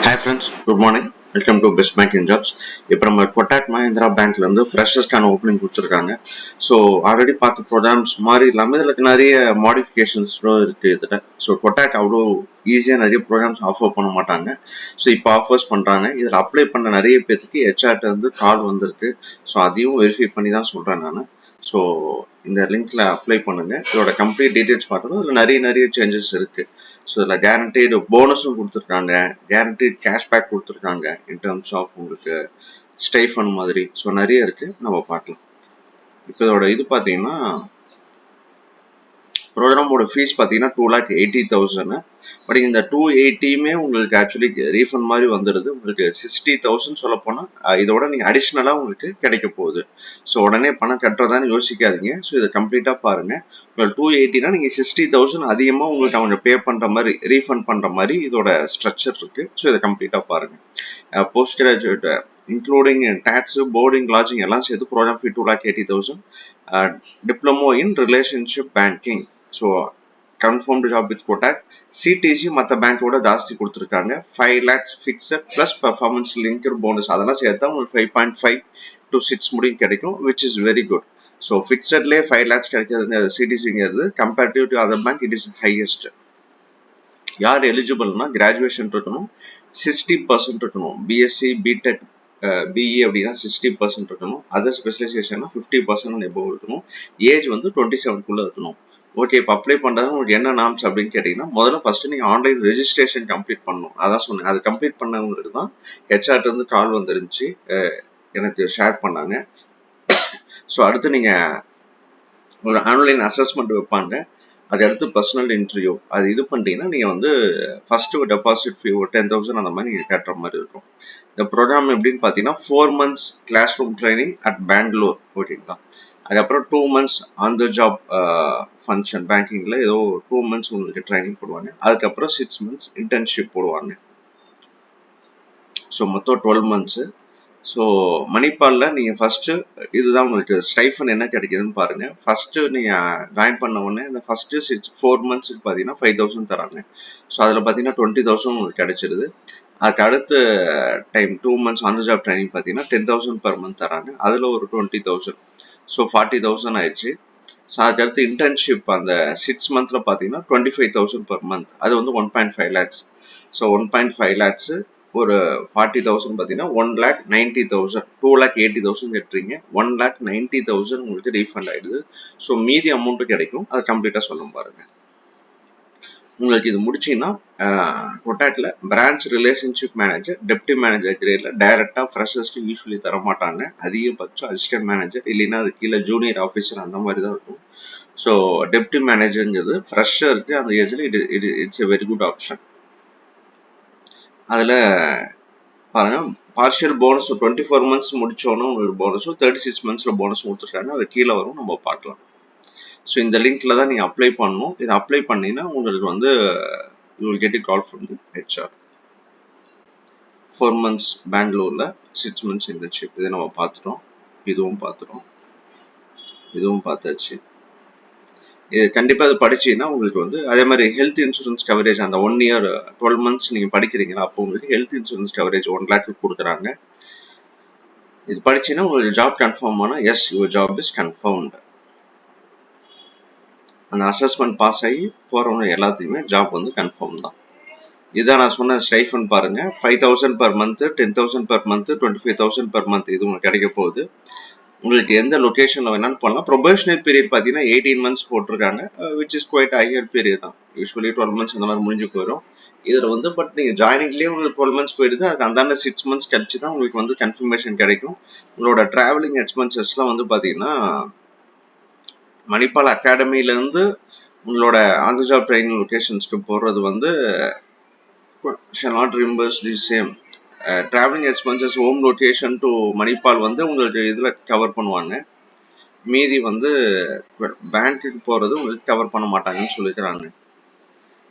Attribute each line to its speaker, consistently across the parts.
Speaker 1: Hi friends, good morning. Welcome to Best Bank in Jobs. இப்போ நம்ம கொட்டாக் மஹிந்திரா பேங்க்ல இருந்து ஃப்ரெஷர்ஸ்க்கான ஓப்பனிங் கொடுத்துருக்காங்க. ஸோ ஆல்ரெடி பார்த்த ப்ரோக்ராம்ஸ் மாதிரி இல்லாமல் இதில் நிறைய மாடிஃபிகேஷன்ஸும் இருக்குது இதில். ஸோ கொட்டாக் அவ்வளோ ஈஸியாக நிறைய ப்ரோக்ராம்ஸ் ஆஃபர் பண்ண மாட்டாங்க. ஸோ இப்போ ஆஃபர்ஸ் பண்ணுறாங்க. இதில் அப்ளை பண்ண நிறைய பேருக்கு ஹெச்ஆர்ட்ட இருந்து கால் வந்திருக்கு. ஸோ அதையும் வெரிஃபை பண்ணி தான் சொல்கிறேன் நான். ஸோ இந்த லிங்க்ல அப்ளை பண்ணுங்க. இதோட கம்ப்ளீட் டீடைல்ஸ் பார்க்கணும். இதில் நிறைய சேஞ்சஸ் இருக்குது. ஸோ இதில் கேரண்டீடு போனஸும் கொடுத்துருக்காங்க, கேரண்டீட் கேஷ்பேக் கொடுத்துருக்காங்க இன் டர்ம்ஸ் ஆஃப் உங்களுக்கு ஸ்டைஃபன் மாதிரி. ஸோ நிறைய இருக்கு, நம்ம பார்க்கலாம். இப்போ இதோட இது பார்த்தீங்கன்னா ப்ரோக்ராமோட ஃபீஸ் பார்த்தீங்கன்னா 2,80,000. பட் இந்த 280யுமே உங்களுக்கு ஆக்சுவலி ரீஃபண்ட் மாதிரி வந்துடுது. உங்களுக்கு 60,000 சொல்ல போனால் இதோட நீங்கள் அடிஷ்னலாக உங்களுக்கு கிடைக்க போகுது. ஸோ உடனே பணம் கட்டுறதான்னு யோசிக்காதீங்க. ஸோ இதை கம்ப்ளீட்டாக பாருங்கள். உங்களுக்கு 280னா நீங்கள் 60,000 அதிகமாக உங்களுக்கு அவங்க பே பண்ணுற மாதிரி, ரீஃபண்ட் பண்ணுற மாதிரி இதோட ஸ்ட்ரக்சர் இருக்குது. ஸோ இதை கம்ப்ளீட்டாக பாருங்கள். Post graduate including tax, boarding, lodging எல்லாம் சேர்த்து programme fee 2,80,000. Diploma in relationship banking. So confirmed job with Kotak. CTC மற்ற பேங்கோட ஜாஸ்தி கொடுத்துருக்காங்க. 5 lakhs fixed plus performance linked bonus அதெல்லாம் சேர்த்தா உங்களுக்கு 5.5 to 6 முடியும் கிடைக்கும், which is very good. So ஃபிக்ஸட்லேயே 5 lakhs கிடைக்கிறது சிடிசிங்கிறது comparative to other bank it is highest. யார் எலிஜிபிள்னா கிராஜுவேஷன் இருக்கணும், 60% இருக்கணும். பிஎஸ்சி, பிடெக், பிஇ அப்படின்னா 60% இருக்கணும். அதர் ஸ்பெஷலைசேஷன்னா 50% எபோவ் இருக்கணும். ஏஜ் வந்து 27க்குள்ள இருக்கணும். ஓகே, இப்போ அப்ளை பண்ணுறது உங்களுக்கு என்ன நாம்ஸ் அப்படின்னு கேட்டிங்கன்னா, முதல்ல ஃபர்ஸ்ட் நீங்கள் ஆன்லைன் ரெஜிஸ்ட்ரேஷன் கம்ப்ளீட் பண்ணணும். அதான் சொன்னேன். அது கம்ப்ளீட் பண்ணவங்களுக்கு தான் ஹெச்ஆர்ட்ட இருந்து கால் வந்துருந்துச்சு, எனக்கு ஷேர் பண்ணாங்க. ஸோ அடுத்து நீங்கள் ஒரு ஆன்லைன் அசஸ்மெண்ட் வைப்பாங்க. அது அடுத்து பர்சனல் இன்டர்வியூ. அது இது பண்ணிட்டீங்கன்னா நீங்கள் வந்து ஃபர்ஸ்ட் டெபாசிட் ஃபீ ஒரு 10,000 அந்த மாதிரி நீங்கள் கட்டுற மாதிரி இருக்கும். இந்த ப்ரோக்ராம் எப்படின்னு பார்த்தீங்கன்னா 4 months class room training at Bangalore, ஓகேங்களா. அதுக்கப்புறம் 2 months on the job function பேங்கிங்கில் ஏதோ 2 months உங்களுக்கு ட்ரைனிங் போடுவாங்க. அதுக்கப்புறம் 6 months இன்டர்ன்ஷிப் போடுவாங்க. ஸோ மொத்தம் 12 months. ஸோ மணிப்பாலில் நீங்கள் ஃபஸ்ட்டு இதுதான் உங்களுக்கு ஸ்டைஃபன் என்ன கிடைக்குதுன்னு பாருங்கள். ஃபஸ்ட்டு நீங்கள் ஜாயின் பண்ண உடனே இந்த ஃபஸ்ட்டு 4 monthsக்கு பார்த்தீங்கன்னா 5,000 தராங்க. ஸோ அதில் பார்த்தீங்கன்னா 20,000 உங்களுக்கு கிடைச்சிருது. அதுக்கு அடுத்த time 2 months on the job training பார்த்தீங்கன்னா 10,000 per month தராங்க. அதில் ஒரு 20,000. ஸோ 40,000 ஆயிடுச்சு. ஸோ அதுக்கடுத்து இன்டர்ன்ஷிப் அந்த 6 monthsல பார்த்தீங்கன்னா 25,000 per month. அது வந்து 1.5 lakhs. ஸோ 1.5 lakhs ஒரு 40,000 பார்த்தீங்கன்னா 1,90,000. 2,80,000 கட்டுறீங்க, 1,90,000 உங்களுக்கு ரீஃபண்ட் ஆயிடுது. ஸோ மீதி அமௌண்ட்டு கிடைக்கும். அது கம்ப்ளீட்டாக சொல்ல பாருங்க. உங்களுக்கு இது முடிச்சிங்கன்னா கொட்டாக்ல branch relationship manager, deputy manager கிரேட்ல டைரக்டா ஃப்ரெஷர்ஸ்க்கு யூஸ்வலி தர மாட்டாங்க. அதிகபட்சம் அசிஸ்டன்ட் மேனேஜர் இல்லைன்னா அது கீழே ஜூனியர் ஆஃபீஸர் அந்த மாதிரி தான் இருக்கும். ஸோ டெப்டி மேனேஜருங்கிறது ஃப்ரெஷருக்கு அந்த ஏஜ்ல it's a very good option. அதில் பாருங்க, பார்ஷியல் போனஸ் 24 months முடிச்சோன்னு உங்களுக்கு போனஸும் 36 monthsல போனஸ் கொடுத்துருக்காங்க. அது கீழே வரும், நம்ம பார்க்கலாம். ஸோ இந்த லிங்க்ல தான் நீங்கள் அப்ளை பண்ணணும். இதை அப்ளை பண்ணீங்கன்னா உங்களுக்கு வந்து you will get a call from the HR. 4 months பெங்களூர்ல, 6 months இன்டர்ன்ஷிப். இதை நம்ம பார்த்துட்டோம். இதுவும் பார்த்தாச்சு. இது கண்டிப்பாக அது படிச்சீங்கன்னா உங்களுக்கு வந்து அதே மாதிரி ஹெல்த் இன்சூரன்ஸ் கவரேஜ் அந்த 1 year 12 months நீங்கள் படிக்கிறீங்களா, அப்போ உங்களுக்கு ஹெல்த் இன்சூரன்ஸ் கவரேஜ் 1 lakh கொடுக்குறாங்க. இது படிச்சீங்கன்னா உங்களுக்கு ஜாப் கன்ஃபார்ம் ஆனால் yes your job is confirmed. அந்த அசஸ்மெண்ட் பாஸ் ஆகி போகிறவங்க எல்லாத்துக்குமே ஜாப் வந்து கன்ஃபார்ம் தான். இதான் நான் சொன்ன ஸ்டைஃபன் பாருங்க, 5,000 per month, 10,000 per month, 25,000 per month இது உங்களுக்கு கிடைக்க போகுது. உங்களுக்கு எந்த லொகேஷன்ல வேணாலும் போடலாம். ப்ரொபேஷனரி பீரியட் பார்த்தீங்கன்னா 18 months போட்டிருக்காங்க, which is quite higher period தான். யூஸ்வலி 12 months அந்த மாதிரி முடிஞ்சு போயிடும். இதில் வந்து பட் நீங்கள் ஜாயினிங்லேயே உங்களுக்கு 12 months போயிடுது. அதுக்கு அந்தாண்ட 6 months கழிச்சு தான் உங்களுக்கு வந்து கன்ஃபர்மேஷன் கிடைக்கும். உங்களோட ட்ராவலிங் எக்ஸ்பென்சஸ்லாம் வந்து பார்த்தீங்கன்னா மணிப்பால் அகாடமிலேருந்து உங்களோட ஆன் த ஜாப் ட்ரைனிங் லொகேஷன்ஸ்க்கு போகிறது வந்து shall not reimburse the same. Traveling expenses home location to Manipal வந்து உங்களுக்கு இதில் கவர் பண்ணுவாங்க. மீதி வந்து பேங்க்குக்கு போகிறது உங்களுக்கு கவர் பண்ண மாட்டாங்கன்னு சொல்லிக்கிறாங்க.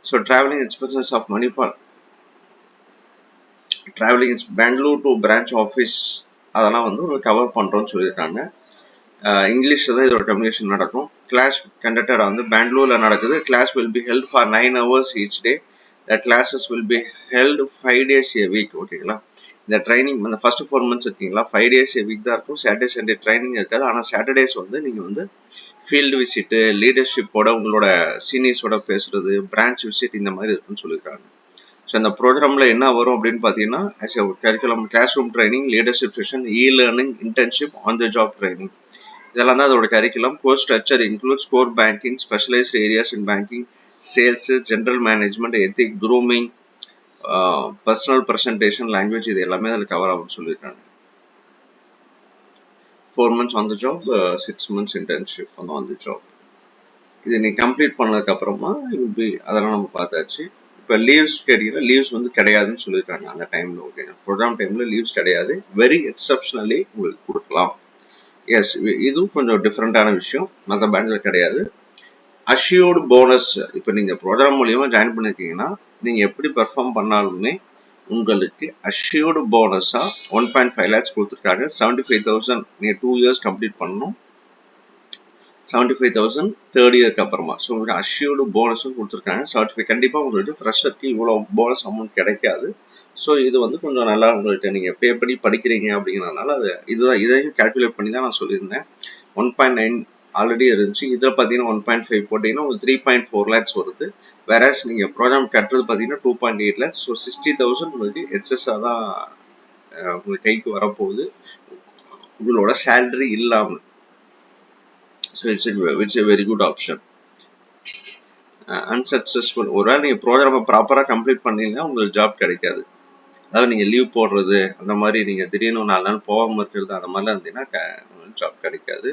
Speaker 1: So travelling expenses of Manipal, travelling Bangalore to branch office அதெல்லாம் வந்து உங்களுக்கு கவர் பண்ணுறோன்னு சொல்லியிருக்காங்க. இங்கிலீஷில் தான் இதோட கம்யூனிகேஷன் நடக்கும். கிளாஸ் கண்டக்டர் வந்து பெங்களூரில் நடக்குது. Class will be held for 9 hours each day. The classes will be held 5 days a week. ஓகேங்களா? இந்த ட்ரைனிங் அந்த ஃபர்ஸ்ட் 4 months இருக்கீங்களா 5 days a week தான் இருக்கும். சாட்டர்டே சண்டே ட்ரைனிங் இருக்காது. ஆனால் சாட்டர்டேஸ் வந்து நீங்கள் வந்து ஃபீல்டு விசிட்டு, லீடர்ஷிப்போட உங்களோட சீனியர்ஸோட பேசுறது, பிரான்ச் விசிட் இந்த மாதிரி இருக்குன்னு சொல்லியிருக்காங்க. ஸோ இந்த ப்ரோக்ராமில் என்ன வரும் அப்படின்னு பார்த்தீங்கன்னா as a curriculum class room training, leadership session, learning, internship, on the job training, இதெல்லாம் தான் அதோட curriculum. Course structure includes core banking, specialised areas in banking, sales, general management, ethic, grooming, personal presentation, language, இது எல்லாமே அதில் cover ஆகும்னு சொல்லியிருக்காங்க. 4 months on the job, 6 months internship on the job. இது நீ கம்ப்ளீட் பண்ணதுக்கு அப்புறமா அதெல்லாம் நம்ம பார்த்தாச்சு. இப்போ லீவ்ஸ் கேட்டீங்கன்னா லீவ்ஸ் வந்து கிடையாதுன்னு சொல்லியிருக்காங்க அந்த டைம்ல. ஓகே, ப்ரோக்ராம் டைம்ல லீவ்ஸ் கிடையாது. வெரி எக்ஸப்ஷனலி உங்களுக்கு கொடுக்கலாம். எஸ், இதுவும் கொஞ்சம் டிஃப்ரெண்டான விஷயம், மற்ற பேங்க்ல கிடையாது. அஷ்யூர்டு போனஸ், இப்போ நீங்க ப்ரோக்ராம் மூலியமா ஜாயின் பண்ணிருக்கீங்கன்னா நீங்க எப்படி பெர்ஃபார்ம் பண்ணாலுமே உங்களுக்கு அஷ்யூர்டு போனஸா 1.5 lakhs கொடுத்துருக்காங்க. 75,000 நீங்க 2 years கம்ப்ளீட் பண்ணணும். 75,000 தேர்ட் இயருக்கு அப்புறமா. ஸோ உங்களுக்கு அஷ்யூர்டு போனஸும் கொடுத்துருக்காங்க. 75 கண்டிப்பாக உங்களுக்கு ஃப்ரெஷருக்கு இவ்வளோ போனஸ் அமௌண்ட் கிடைக்காது. ஸோ இது வந்து கொஞ்சம் நல்லா உங்களுக்கு நீங்கள் பே பண்ணி படிக்கிறீங்க அப்படிங்கிறதுனால அது இதுதான், இதையும் கால்குலேட் பண்ணி தான் நான் சொல்லியிருந்தேன். 1.9 ஆல்ரெடி இருந்துச்சு. இதில் பார்த்தீங்கன்னா 1.5 போட்டிங்கன்னா உங்களுக்கு 3.4 lakhs வருது. வேறஸ் நீங்கள் ப்ரோக்ராம் கட்டுறது பார்த்தீங்கன்னா 2.8 lakhs. ஸோ 60,000 உங்களுக்கு எக்ஸஸாக தான் உங்களுக்கு கைக்கு வரப்போகுது உங்களோட சேலரி இல்லாமல். So it's a very good option. Unsuccessful, ஒருவேளை நீங்கள் ப்ரோக்ராமை ப்ராப்பராக கம்ப்ளீட் பண்ணீங்கன்னா உங்களுக்கு ஜாப் கிடைக்காது. அதாவது நீங்கள் லீவ் போடுறது அந்த மாதிரி நீங்கள் திடீர்னு 4 நாள் போகாமல் இருக்கிறது அந்த மாதிரிலாம் இருந்தீங்கன்னா ஜாப் கிடைக்காது.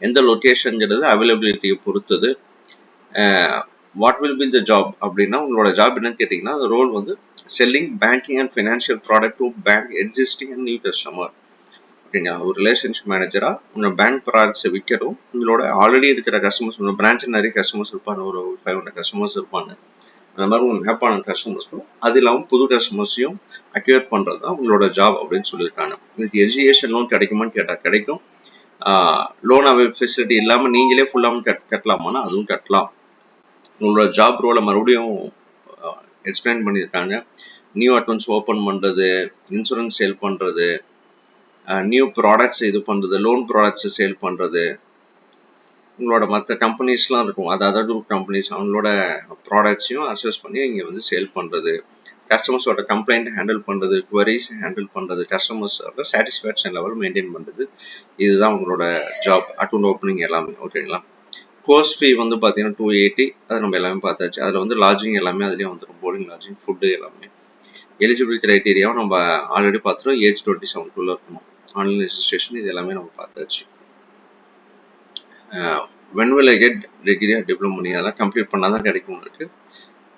Speaker 1: எந்த லொக்கேஷன்ங்கிறது அவைலபிலிட்டியை பொறுத்தது. What will be the job அப்படின்னா உங்களோட ஜாப் என்னன்னு கேட்டிங்கன்னா அந்த ரோல் வந்து selling banking and financial product to bank existing and new customer. ஓகேங்களா? ஒரு ரிலேஷன்ஷிப் மேனேஜரா உங்கள் பேங்க் ப்ராடக்ட்ஸை விற்கிறோம். உங்களோட ஆல்ரெடி இருக்கிற கஸ்டமர்ஸ், உங்கள் பிரான்ச்சில் நிறைய கஸ்டமர்ஸ் இருப்பாங்க, ஒரு 500 கஸ்டமர்ஸ் இருப்பாங்க. அந்த மாதிரி உங்கள் மேப்பான கஸ்டமர்ஸ்க்கும் அது இல்லாமல் புது கஸ்டமர்ஸையும் அக்யூர் பண்ணுறது தான் உங்களோட ஜாப் அப்படின்னு சொல்லியிருக்காங்க. இதுக்கு எஜுகேஷன் லோன் கிடைக்குமான்னு கேட்டால் கிடைக்கும். லோன் ஃபெசிலிட்டி இல்லாமல் நீங்களே ஃபுல்லாக கட்டலாமான்னா அதுவும் கட்டலாம். உங்களோட ஜாப் ரோலை மறுபடியும் எக்ஸ்பிளைன் பண்ணியிருக்காங்க. நியூ அக்கௌண்ட்ஸ் ஓப்பன் பண்ணுறது, இன்சூரன்ஸ் சேல் பண்ணுறது, நியூ ப்ராடக்ட்ஸ் இது பண்ணுறது, லோன் ப்ராடக்ட்ஸ் சேல் பண்ணுறது, உங்களோட மற்ற கம்பெனிஸ்லாம் இருக்கும், அது அதர் குரூப் கம்பெனிஸ் அவங்களோட ப்ராடக்ட்ஸையும் அசஸ் பண்ணி நீங்கள் வந்து சேல் பண்ணுறது, கஸ்டமர்ஸோட கம்ப்ளைண்ட் ஹேண்டில் பண்ணுறது, குவரிஸ் ஹேண்டில் பண்ணுறது, கஸ்டமர்ஸோட சாட்டிஸ்ஃபேக்ஷன் லெவல் மெயின்டைன் பண்ணுறது, இதுதான் உங்களோட ஜாப். அக்கௌண்ட் ஓப்பனிங் எல்லாமே. ஓகேங்களா? கோர்ஸ் ஃபீ வந்து பார்த்தீங்கன்னா 280, அது நம்ம எல்லாமே பார்த்தாச்சு. அதில் வந்து லாட்ஜிங் எல்லாமே அதுலேயே வந்துடும், போர்டிங், லாட்ஜிங், ஃபுட்டு எல்லாமே. எலிஜிபிலிட்டி க்ரைட்டீரியாவும் நம்ம ஆல்ரெடி பார்த்துட்டோம், ஏஜ் 27 இருக்கணும். ஆன்லைன் ரெஜிஸ்ட்ரேஷன் இது எல்லாமே நம்ம பார்த்தாச்சு. when will I get degree or diploma, அதெல்லாம் கம்ப்ளீட் பண்ணால் தான் கிடைக்கும் உங்களுக்கு.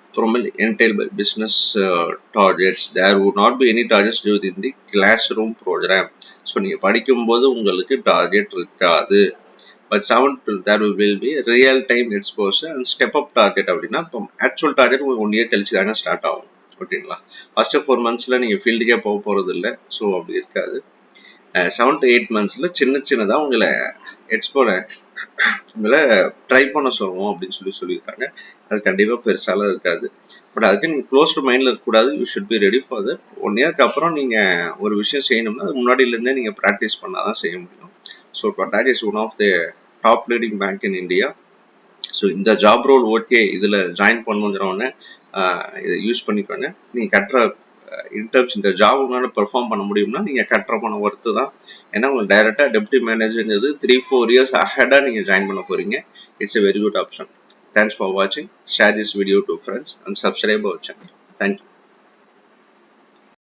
Speaker 1: அப்புறமேல் entailed by business targets, there would not be any targets during the classroom program. So நீங்கள் படிக்கும்போது உங்களுக்கு டார்கெட் இருக்காது. But there will be real time exposure and step up target. அப்படின்னா இப்போ ஆக்சுவல் டார்கெட் உங்களுக்கு 1 year கழிச்சு தாங்க ஸ்டார்ட் ஆகும். ஓகேங்களா? ஃபர்ஸ்ட் 4 monthsல நீங்கள் ஃபீல்டுக்கே போக போகிறது இல்லை. ஸோ அப்படி இருக்காது. 7 to 8 monthsல சின்னதாக உங்களை உங்களை ட்ரை பண்ண சொல்லுவோம் அப்படின்னு சொல்லியிருக்காங்க. அது கண்டிப்பாக பெருசாலாம் இருக்காது. பட் அதுக்கு நீங்கள் க்ளோஸ் டு மைண்டில் இருக்கக்கூடாது. You should be ready for that. 1 yearக்கு அப்புறம் நீங்கள் ஒரு விஷயம் செய்யணும்னா அது முன்னாடியிலேருந்தே நீங்கள் ப்ராக்டிஸ் பண்ணால் தான் செய்ய முடியும். So Tata is one of the top leading bank in India. So இந்த ஜாப் ரோல் ஓகே, இதில் ஜாயின் பண்ணுங்கிறவொடனே இதை யூஸ் பண்ணிக்கோங்க. நீங்கள் கட்டுற இன்டர்ம்ஸ் இந்த ஜாப் உங்களால் பெர்ஃபார்ம் பண்ண முடியும்னா நீங்கள் கட்டுற பணம் ஒர்த்து தான். ஏன்னா உங்களுக்கு டைரெக்டாக டெப்யூட்டி மேனேஜருங்கிறது 3-4 years அஹெடாக நீங்கள் ஜாயின் பண்ண போகிறீங்க. It's a very good option. Thanks for வாட்சிங். Share this video to friends and subscribe our channel. Thank you.